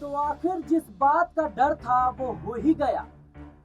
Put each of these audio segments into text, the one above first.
तो आखिर जिस बात का डर था वो हो ही गया।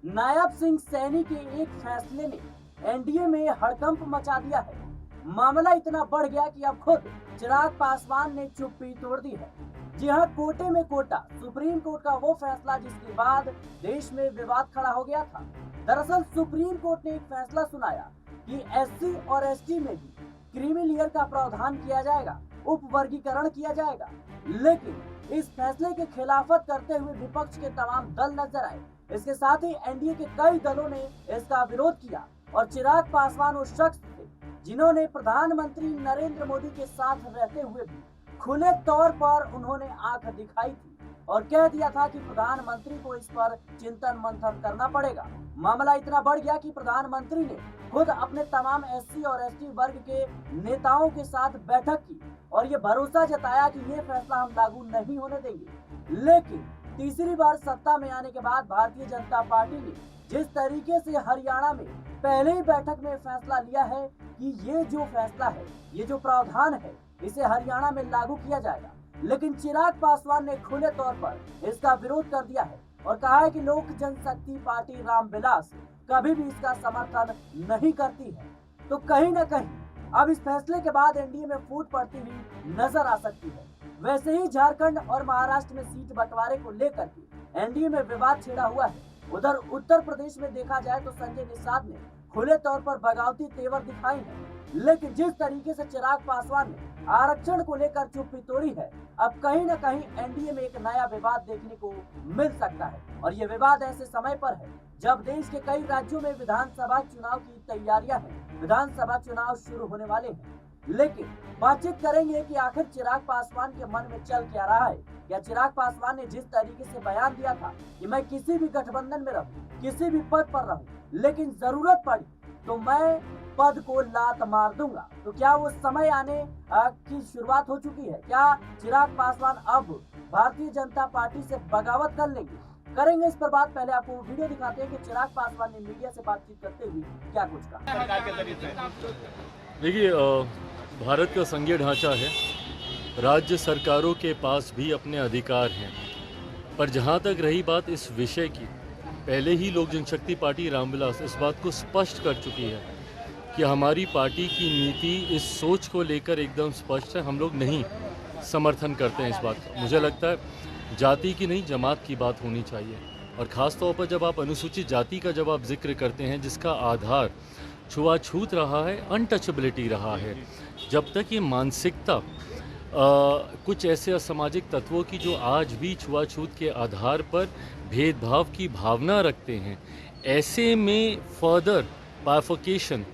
नायब सिंह सैनी के एक फैसले ने एनडीए में हड़कंप मचा दिया है। मामला इतना बढ़ गया कि अब खुद चिराग पासवान ने चुप्पी तोड़ दी है। जी हां, कोटे में कोटा, सुप्रीम कोर्ट का वो फैसला जिसके बाद देश में विवाद खड़ा हो गया था। दरअसल सुप्रीम कोर्ट ने एक फैसला सुनाया कि एससी और एसटी में भी क्रीमी लेयर का प्रावधान किया जाएगा, उप वर्गीकरण किया जाएगा। लेकिन इस फैसले के खिलाफत करते हुए विपक्ष के तमाम दल नजर आए। इसके साथ ही एनडीए के कई दलों ने इसका विरोध किया और चिराग पासवान उस शख्स थे जिन्होंने प्रधानमंत्री नरेंद्र मोदी के साथ रहते हुए भी खुले तौर पर उन्होंने आंख दिखाई थी और कह दिया था कि प्रधानमंत्री को इस पर चिंतन मंथन करना पड़ेगा। मामला इतना बढ़ गया कि प्रधानमंत्री ने खुद अपने तमाम एससी और एसटी वर्ग के नेताओं के साथ बैठक की और ये भरोसा जताया कि ये फैसला हम लागू नहीं होने देंगे। लेकिन तीसरी बार सत्ता में आने के बाद भारतीय जनता पार्टी ने जिस तरीके से हरियाणा में पहले ही बैठक में फैसला लिया है कि ये जो फैसला है, ये जो प्रावधान है, इसे हरियाणा में लागू किया जाएगा, लेकिन चिराग पासवान ने खुले तौर पर इसका विरोध कर दिया है और कहा है कि लोक जनशक्ति पार्टी रामविलास कभी भी इसका समर्थन नहीं करती है। तो कहीं न कहीं अब इस फैसले के बाद एनडीए में फूट पड़ती हुई नजर आ सकती है। वैसे ही झारखंड और महाराष्ट्र में सीट बंटवारे को लेकर के एनडीए में विवाद छिड़ा हुआ है। उधर उत्तर प्रदेश में देखा जाए तो संजय निषाद ने खुले तौर पर बगावती तेवर दिखाई है, लेकिन जिस तरीके से चिराग पासवान ने आरक्षण को लेकर चुप्पी तोड़ी है, अब कहीं न कहीं एनडीए में एक नया विवाद देखने को मिल सकता है। और ये विवाद ऐसे समय पर है जब देश के कई राज्यों में विधानसभा चुनाव की तैयारियां हैं, विधानसभा चुनाव शुरू होने वाले हैं। लेकिन बातचीत करेंगे कि आखिर चिराग पासवान के मन में चल क्या रहा है। या चिराग पासवान ने जिस तरीके से बयान दिया था कि मैं किसी भी गठबंधन में रहूं, किसी भी पद पर रहूं, लेकिन जरूरत पड़ी तो मैं पद को लात मार दूंगा, तो क्या वो समय आने की शुरुआत हो चुकी है? क्या चिराग पासवान अब भारतीय जनता पार्टी से बगावत कर लेंगे? करेंगे इस पर बात। पहले आपको वीडियो दिखाते हैं कि चिराग पासवान ने मीडिया से बातचीत करते हुए क्या कुछ कहा। देखिए, भारत का संघीय ढांचा है, राज्य सरकारों के पास भी अपने अधिकार हैं, पर जहां तक रही बात इस विषय की, पहले ही लोक जनशक्ति पार्टी रामविलास इस बात को स्पष्ट कर चुकी है कि हमारी पार्टी की नीति इस सोच को लेकर एकदम स्पष्ट है। हम लोग नहीं समर्थन करते हैं इस बात का। मुझे लगता है जाति की नहीं, जमात की बात होनी चाहिए। और ख़ास तौर पर जब आप अनुसूचित जाति का जब आप जिक्र करते हैं जिसका आधार छुआछूत रहा है, अनटचेबिलिटी रहा है, जब तक ये मानसिकता कुछ ऐसे असामाजिक तत्वों की जो आज भी छुआछूत के आधार पर भेदभाव की भावना रखते हैं, ऐसे में फर्दर बाइफर्केशन,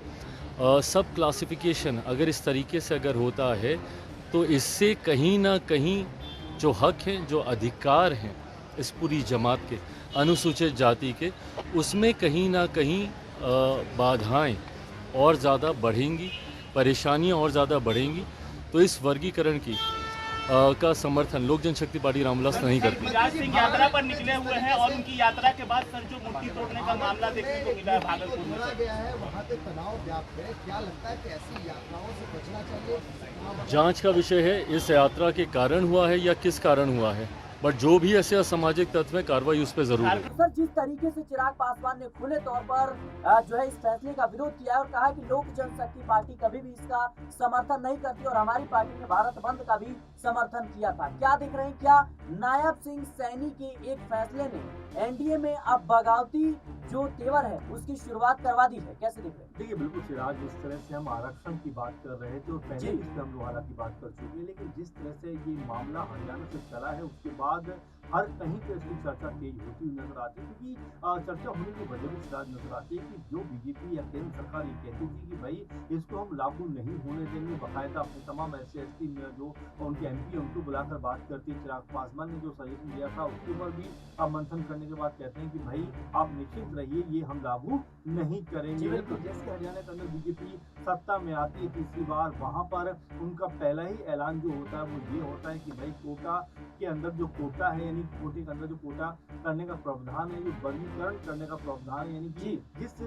सब क्लासिफिकेशन अगर इस तरीके से अगर होता है तो इससे कहीं ना कहीं जो हक हैं, जो अधिकार हैं इस पूरी जमात के, अनुसूचित जाति के, उसमें कहीं ना कहीं बाधाएं और ज़्यादा बढ़ेंगी, परेशानियां और ज़्यादा बढ़ेंगी। तो इस वर्गीकरण की का समर्थन लोक जनशक्ति पार्टी रामविलास नहीं करती। गिरिराज सिंह यात्रा पर निकले हुए हैं और उनकी यात्रा के बाद सर जो मूर्ति तोड़ने का मामला देखने को मिला है भागलपुर में गया है, वहाँ पे तनाव व्याप्त है। क्या लगता है कि ऐसी यात्राओं से बचना चाहिए? जांच का विषय है, इस यात्रा के कारण हुआ है या किस कारण हुआ है, बट जो भी ऐसे असामाजिक तत्व है कार्रवाई उस पर जरूर है। सर, जिस तरीके से चिराग पासवान ने खुले तौर पर जो है इस फैसले का विरोध किया है और कहा कि लोक जनशक्ति पार्टी कभी भी इसका समर्थन नहीं करती और हमारी पार्टी ने भारत बंद का भी समर्थन किया था, क्या देख रहे हैं? क्या नायब सिंह सैनी के एक फैसले ने एनडीए में अब बगावती जो तेवर है उसकी शुरुआत करवा दी है? कैसे देख रहे हैं? देखिए, बिल्कुल सिराज, जिस तरह से हम आरक्षण की बात कर रहे थे और पहले इस पर हम लोहारा की बात कर चुके हैं, लेकिन जिस तरह से ये मामला हरियाणा से चला है उसके बाद हर कहीं पे इसकी चर्चा तेज होती हुई नजर आती है, क्योंकि चर्चा होने की वजह भी सिराज नजर आती है कि जो बीजेपी या केंद्र सरकार ये कहती थी कि भाई इसको हम लागू नहीं होने देंगे, बाकायदा अपने तमाम एससी एसटी में जो उनके एमपी उनको बुलाकर बात करती है। चिराग पासवान ने जो सजेशन दिया था उसके ऊपर भी मंथन करने के बाद कहते हैं कि भाई आप निश्चित रहिए, ये हम लागू नहीं करेंगे। तो जैसे हरियाणा के अंदर बीजेपी सत्ता में आती है तीसरी बार, वहां पर उनका पहला ही ऐलान जो होता है वो ये होता है कि भाई कोटा के अंदर जो कोटा है, यानी सैनिक कोटे के अंदर जो कोटा करने का प्रावधान है, जो वर्गीकरण करने का प्रावधान है, यानी कि जिस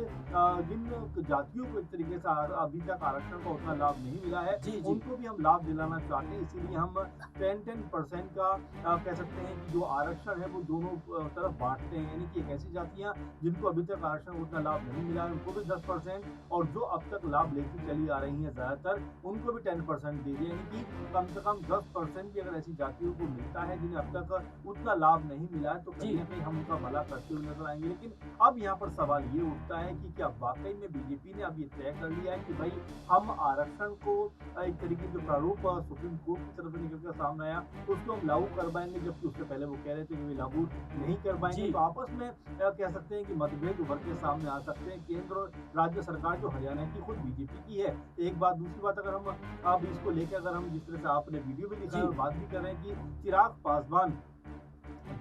जिन जातियों को एक तरीके से अभी तक आरक्षण का उतना लाभ नहीं मिला है, उनको भी हम लाभ दिलाना चाहते हैं। इसीलिए हम 10% का कह सकते हैं कि जो आरक्षण है वो दोनों तरफ बांटते हैं, यानी कि एक ऐसी जातियां जिनको अभी तक आरक्षण उतना लाभ नहीं मिला है उनको भी 10%, और जो अब तक लाभ लेती चली आ रही है ज्यादातर उनको भी 10% दे दिया, यानी कि कम से कम 10% भी अगर ऐसी जातियों को मिलता है जिन्हें अब तक उतना लाभ नहीं मिला है, तो कहीं ना कहीं हम उनका भला करते हुए नजर आएंगे। लेकिन अब यहाँ पर सवाल ये उठता है कि क्या वाकई में बीजेपी ने अब ये तय कर लिया है कि भाई हम आरक्षण को एक तरीके से प्रारूप सुप्रीम कोर्ट की तरफ से निकल कर सामने आया उसको हम लागू करवाएंगे, जबकि उससे पहले वो कह रहे थे कि वे लागू नहीं करवाएंगे। तो आपस में कह सकते हैं कि मतभेद उभर के सामने आ सकते हैं। केंद्र और राज्य सरकार जो हरियाणा की खुद बीजेपी की है, एक बात। दूसरी बात, अगर हम अब इसको लेकर अगर हम जिस तरह से आपने वीडियो भी दिखाया और बात भी कर रहे हैं कि चिराग पासवान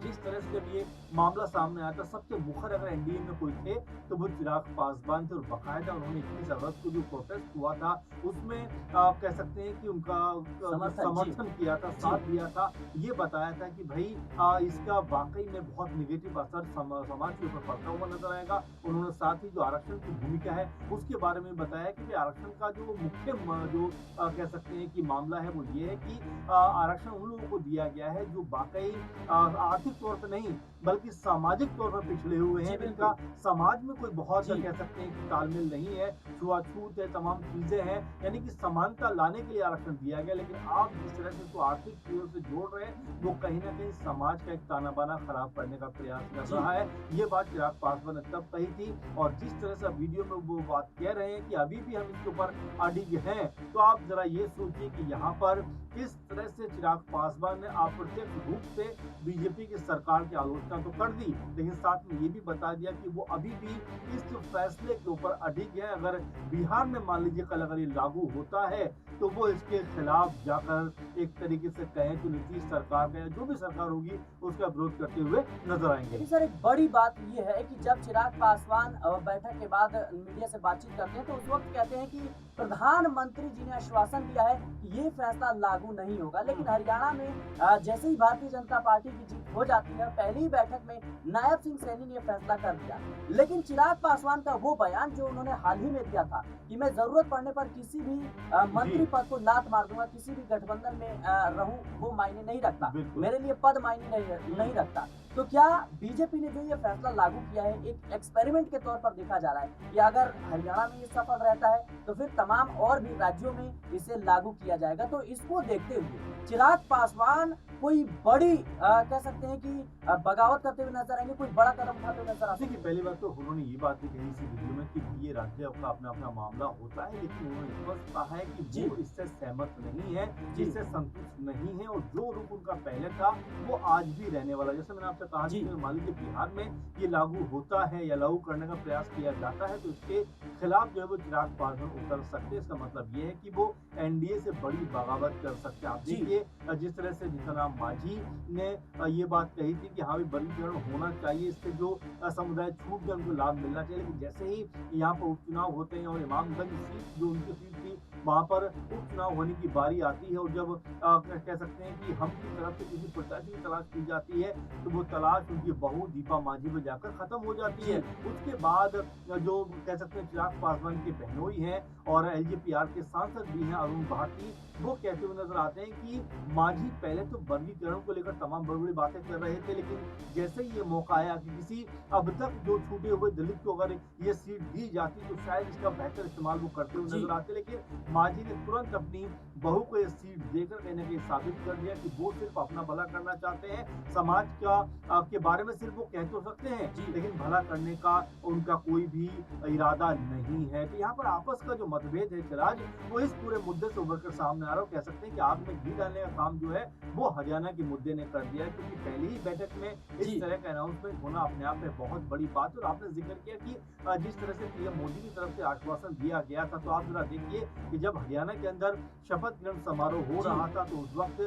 जिस तरह से जब ये मामला सामने आया था, सबसे मुखर अगर एनडीए में कोई थे तो वो चिराग पासवान थे, और बकायदा उन्होंने 21 अगस्त को जो प्रोटेस्ट हुआ था उसमें आप कह सकते हैं कि उनका समर्थन किया था, साथ दिया था, ये बताया था कि भाई इसका वाकई में बहुत निगेटिव असर समाज के ऊपर पड़ता हुआ नजर आएगा। उन्होंने साथ ही जो आरक्षण की भूमिका है उसके बारे में बताया कि आरक्षण का जो मुख्य जो कह सकते हैं कि मामला है वो ये है कि आरक्षण उन लोगों को दिया गया है जो वाकई आर्थिक तौर पर नहीं बल्कि सामाजिक तौर पर पिछड़े हुए हैं, जिनका समाज में कोई बहुत कह सकते हैं कि तालमेल नहीं है, छुआछूत है, तमाम चीजें हैं, यानी कि समानता लाने के लिए आरक्षण दिया गया। लेकिन आप जिस तरह से आर्थिक चीजों से जोड़ रहे हैं वो कहीं ना कहीं समाज का एक ताना बाना खराब करने का प्रयास कर रहा है। ये बात चिराग पासवान ने तब कही थी, और जिस तरह से वीडियो में वो बात कह रहे हैं कि अभी भी हम इसके ऊपर अडिग हैं, तो आप जरा ये सोचिए कि यहाँ पर किस तरह से चिराग पासवान ने अप्रत्यक्ष रूप से बीजेपी की सरकार की आलोचना तो कर दी, लेकिन साथ में ये भी बता दिया कि वो अभी भी इस फैसले के ऊपर अडिग है। अगर बिहार में मान लीजिए कल अगर ये लागू होता है तो वो इसके खिलाफ जाकर एक तरीके से कहें तो नीतीश सरकार का जो भी सरकार होगी उसका विरोध करते हुए नजर आएंगे। सर, एक बड़ी बात ये है कि जब चिराग पासवान बैठक के बाद मीडिया से बातचीत करते हैं तो उस वक्त कहते हैं कि प्रधानमंत्री जी ने आश्वासन दिया है कि ये फैसला लागू नहीं होगा, लेकिन हरियाणा में जैसे ही भारतीय जनता पार्टी की जीत हो जाती है, पहली बैठक में नायब सिंह सैनी ने फैसला कर दिया। लेकिन चिराग पासवान का वो बयान जो उन्होंने हाल ही में दिया था कि मैं जरूरत पड़ने पर किसी भी मंत्री पद को लात मार दूंगा, किसी भी गठबंधन में रहूं, वो मायने नहीं रखता, मेरे लिए पद मायने नहीं रखता। तो क्या बीजेपी ने जो ये फैसला लागू किया है एक एक्सपेरिमेंट के तौर पर देखा जा रहा है कि अगर हरियाणा में ये सफल रहता है तो फिर तमाम और भी राज्यों में इसे लागू किया जाएगा। तो इसको देखते हुए चिराग पासवान कोई बड़ी कह सकते हैं कि बगावत करते हुए नजर आएंगे, कोई बड़ा कदम उठाते हुए नजर आएंगे। पहली बात तो उन्होंने ये बात भी कही इसी वीडियो में कि ये राज्य का अपना अपना मामला होता है, लेकिन उन्होंने स्पष्ट कहा है कि वो इससे सहमत नहीं है, जिससे संतुष्ट नहीं है, और जो रुख उनका पहले था वो आज भी रहने वाला। जैसे मैंने आपसे कहा कि मान लीजिए बिहार में ये लागू होता है या लागू करने का प्रयास किया जाता है तो इसके खिलाफ जो है वो चिराग पासवान उतर सकते हैं। इसका मतलब ये है कि वो एनडीए से बड़ी बगावत कर सकते हैं। आप देखिए जिस तरह से जीतनराम मांझी ने ये बात कही थी कि हाँ भी वर्गीकरण होना चाहिए, इससे जो समुदाय छूट गए उनको लाभ मिलना चाहिए, लेकिन जैसे ही यहाँ पर उपचुनाव होते हैं और इमामगंज सीट जो उनकी सीट थी वहां पर उपचुनाव होने की बारी आती है और जब कह सकते हैं कि हम की तरफ से किसी प्रत्याशी की तलाश की जाती है तो वो तलाश उनकी बहू दीपा मांझी में जाकर खत्म हो जाती है। उसके बाद जो कह सकते हैं चिराग पासवान के बहनोई हैं और एलजेपीआर के सांसद भी हैं अरुण भाटी, वो कहते हुए नजर आते हैं कि मांझी पहले तो वर्गीकरण को लेकर तमाम बड़ी बड़ी बातें कर रहे थे, लेकिन जैसे ही ये मौका आया कि किसी अब तक जो छूटे हुए दलित को अगर ये सीट दी जाती तो शायद इसका बेहतर इस्तेमाल वो करते हुए नजर आते, लेकिन मांझी ने तुरंत अपनी बहू को ये सीट देकर कहीं ना कहीं साबित कर दिया कि वो सिर्फ अपना भला करना चाहते हैं, समाज का के बारे में सिर्फ वो कह तो सकते हैं लेकिन भला करने का उनका कोई भी इरादा नहीं है। तो यहाँ पर आपस का जो मतभेद है चिराग, वो इस पूरे मुद्दे से उभर कर सामने आ रहा है। कह सकते हैं कि आग में घी डालने का काम जो है वो हरियाणा के मुद्दे ने कर दिया है, क्योंकि पहली ही बैठक में इस तरह का अनाउंसमेंट होना अपने आप में बहुत बड़ी बात है। और आपने जिक्र किया कि जिस तरह से पीएम मोदी की तरफ से आश्वासन दिया गया था, तो आप जरा देखिए कि जब हरियाणा के अंदर शपथ शपथ ग्रहण समारोह हो जी। रहा था तो उस वक्त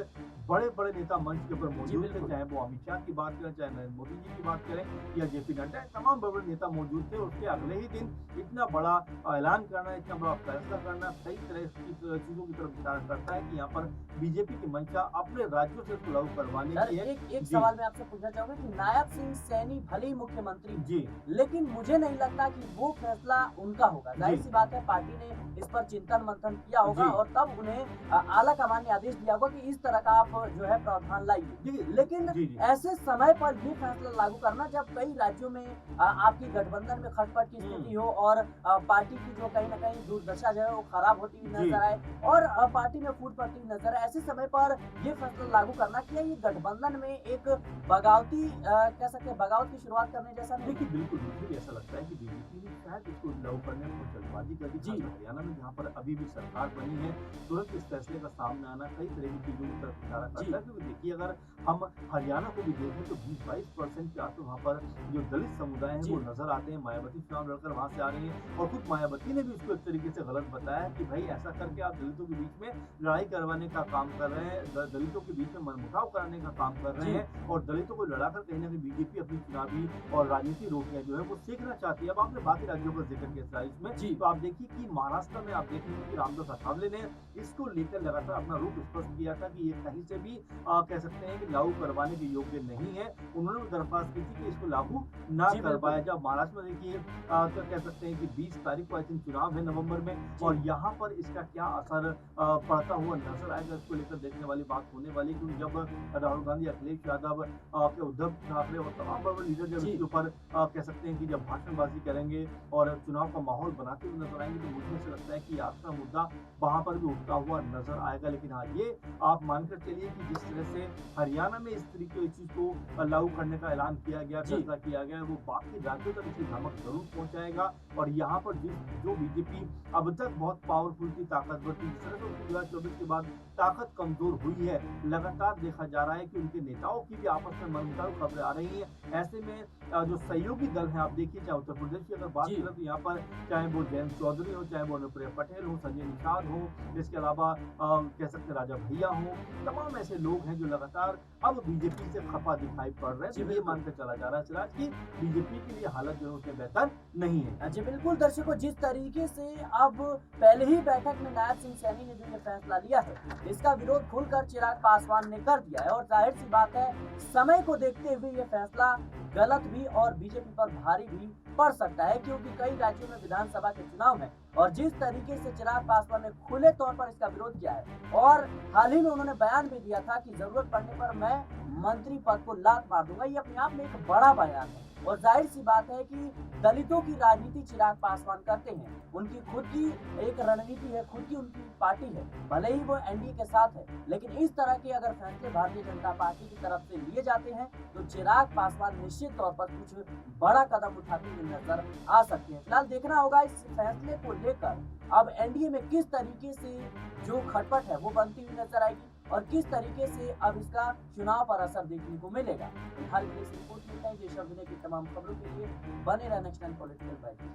बड़े बड़े नेता मंच के ऊपर मौजूद थे, बिल्कुल। चाहे वो अमित शाह की बात करें, चाहे नरेंद्र मोदी जी की बात करें या जेपी नड्डा, तमाम बड़े बड़े नेता मौजूद थे। उसके अगले ही दिन इतना बड़ा ऐलान करना, इतना बड़ा फैसला करना कई तरह की चीजों की तरफ इशारा करता है कि यहाँ पर बीजेपी की मंशा अपने राज्यों से इसको लागू करवाने सर, की है। एक जी। सवाल मैं आपसे पूछना चाहूंगा कि नायब सिंह सैनी भले ही मुख्यमंत्री हो, जी लेकिन मुझे नहीं लगता कि वो फैसला उनका होगा। जाहिर जी। सी बात है, पार्टी ने इस पर चिंतन मंथन किया होगा जी। और तब उन्हें आला कमान ने आदेश दिया होगा कि इस तरह का आप जो है प्रावधान लाइए। जी। लेकिन जी, जी। ऐसे समय पर ये फैसला लागू करना जब कई राज्यों में आपकी गठबंधन में खटपट की स्थिति हो और पार्टी की जो कहीं ना कहीं दुर्दशा जो है वो खराब होती हुई जी। नजर आए और पार्टी में फूट पड़ती हुई नजर आए, ऐसे समय पर ये फैसला लागू करना, क्या ये गठबंधन में एक बगावती कह सकते हैं बगावत की शुरुआत करने जैसा नहीं? देखिए बिल्कुल मुझे भी ऐसा लगता है कि बीजेपी ने शायद इसको लागू करने में बहुत जल्दबाजी कर दी। जी। खासकर हरियाणा में जहाँ पर अभी भी सरकार बनी है, तुरंत इस फैसले का सामने आना कई तरह की चीजों की तरफ इशारा जी। करता है। क्योंकि देखिए अगर हम हरियाणा को भी देखें तो 20-22% के आसपास वहाँ पर जो दलित समुदाय है जी। वो नजर आते हैं। मायावती चुनाव लड़कर वहां से आ रही है और खुद मायावती ने भी उसको एक तरीके से गलत बताया कि भाई ऐसा करके आप दलितों के बीच में लड़ाई करवाने का काम कर रहे हैं, दलितों के बीच में मनमुटाव कराने का काम कर रहे जी। हैं और दलितों को लड़ाकर कहीं ना कहीं बीजेपी अपनी चुनावी और राजनीति रोटियां जो है वो सीखना चाहती है। अब आपने बाकी राज्यों का जिक्र किया था इसमें, जी। तो आप देखिए कि महाराष्ट्र में आप देखेंगे कि रामदास अठावले ने इसको लेकर लगातार अपना रुख स्पष्ट किया था कि ये कहीं से भी कह सकते हैं कि लागू करवाने के योग्य नहीं है। उन्होंने भी दरख्वास्त की थी कि इसको लागू ना जी, करवाया जाए। महाराष्ट्र में देखिए तो कह सकते हैं कि 20 तारीख को आई थिंक चुनाव है नवंबर में और यहाँ पर इसका क्या असर पड़ता हुआ नजर आएगा, इसको लेकर देखने वाली बात होने वाली। क्योंकि जब राहुल गांधी, अखिलेश यादव, के उद्धव ठाकरे और तमाम बड़े बड़े लीडर जब जी। इसके ऊपर कह सकते हैं कि जब भाषणबाजी करेंगे और चुनाव का माहौल बनाते हुए नजर आएंगे तो मुझे ऐसा लगता है कि आपका मुद्दा वहां पर भी उठता हुआ नजर आएगा। लेकिन हाँ, ये आप मानकर चलिए कि जिस तरह से हरियाणा में इस तरीके इस चीज को लागू करने का ऐलान किया गया, जी। फैसला किया गया, वो बाकी राज्यों तक इसकी धमक जरूर पहुंचाएगा। और यहाँ पर जो बीजेपी अब तक बहुत पावरफुल थी, ताकतवर थी, जिस तरह से 2024 के बाद ताकत कमजोर हुई है, लगातार देखा जा रहा है कि उनके नेताओं की भी आपस में मनमुटाव खबरें आ रही हैं। ऐसे में जो सहयोगी दल हैं, आप देखिए चाहे उत्तर प्रदेश की अगर बात जी। करें तो यहाँ पर चाहे वो जयंत चौधरी हो, चाहे वो अनुप्रिया पटेल हो, संजय निषाद हो, इसके अलावा कह सकते हैं राजा भैया हो, तमाम ऐसे लोग हैं जो लगातार अब बीजेपी से खफा दिखाई पड़ रहे हैं। जी, तो ये बिल्कुल। मानकर चला जा रहा है सिराज की बीजेपी के लिए हालत जो है उसमें बेहतर नहीं है। जी बिल्कुल दर्शकों, जिस तरीके से अब पहले ही बैठक में नायब सिंह सैनी ने जो ये फैसला लिया है, इसका विरोध खुलकर चिराग पासवान ने कर दिया है और जाहिर सी बात है, समय को देखते हुए ये फैसला गलत भी और बीजेपी पर भारी भी पड़ सकता है, क्योंकि कई राज्यों में विधानसभा के चुनाव हैं और जिस तरीके से चिराग पासवान ने खुले तौर पर इसका विरोध किया है और हाल ही में उन्होंने बयान भी दिया था कि जरूरत पड़ने पर मैं मंत्री पद को लात मार दूंगा, ये अपने आप में एक बड़ा बयान है। और जाहिर सी बात है कि दलितों की राजनीति चिराग पासवान करते हैं, उनकी खुद की एक रणनीति है, खुद की उनकी पार्टी है, भले ही वो एनडीए के साथ है, लेकिन इस तरह के अगर फैसले भारतीय जनता पार्टी की तरफ से लिए जाते हैं तो चिराग पासवान निश्चित तौर पर कुछ बड़ा कदम उठाते हुए नजर आ सकते हैं। फिलहाल देखना होगा इस फैसले को लेकर अब एनडीए में किस तरीके से जो खटपट है वो बनती हुई नजर आएगी और किस तरीके से अब इसका चुनाव पर असर देखने को मिलेगा। फिलहाल के लिए इस रिपोर्ट में इतना ही। देश और दुनिया की तमाम खबरों के लिए बने रहे नेक्स्ट टाइम पॉलिटिकल बाइट।